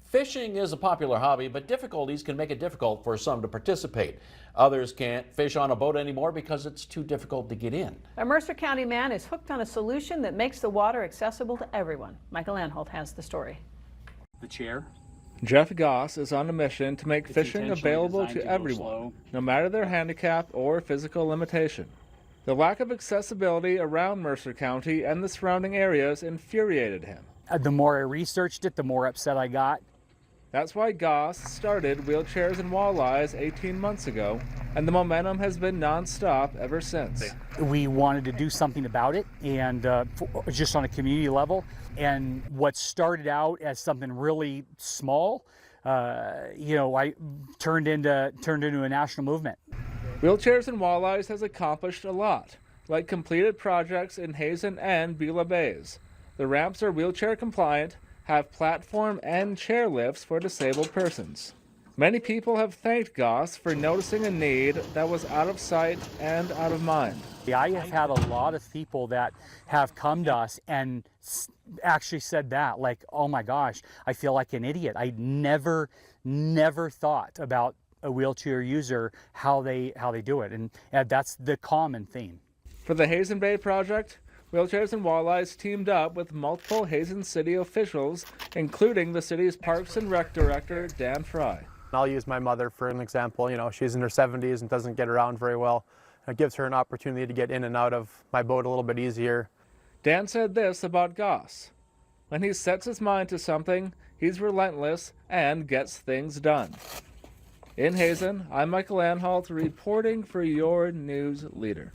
Fishing is a popular hobby, but difficulties can make it difficult for some to participate. Others can't fish on a boat anymore because it's too difficult to get in. A Mercer County man is hooked on a solution that makes the water accessible to everyone. Michael Anholt has the story. The chair. Jeff Goss is on a mission to make fishing available to everyone, no matter their handicap or physical limitation. The lack of accessibility around Mercer County and the surrounding areas infuriated him. The more I researched it, the more upset I got. That's why Goss started Wheelchairs and Walleyes 18 months ago, and the momentum has been non-stop ever since. We wanted to do something about it, and just on a community level. And what started out as something really small, I turned into a national movement. Wheelchairs and Walleyes has accomplished a lot, like completed projects in Hazen and Beulah Bays. The ramps are wheelchair compliant, have platform and chair lifts for disabled persons. Many people have thanked Goss for noticing a need that was out of sight and out of mind. I have had a lot of people that have come to us and actually said that, like, oh my gosh, I feel like an idiot. I never thought about a wheelchair user, how they do it, and that's the common theme. For the Hazen Bay project, Wheelchairs and Walleyes teamed up with multiple Hazen City officials, including the city's Parks and Rec Director, Dan Fry. I'll use my mother for an example. She's in her 70s and doesn't get around very well. It gives her an opportunity to get in and out of my boat a little bit easier. Dan said this about Goss: when he sets his mind to something, he's relentless and gets things done. In Hazen, I'm Michael Anholt reporting for your news leader.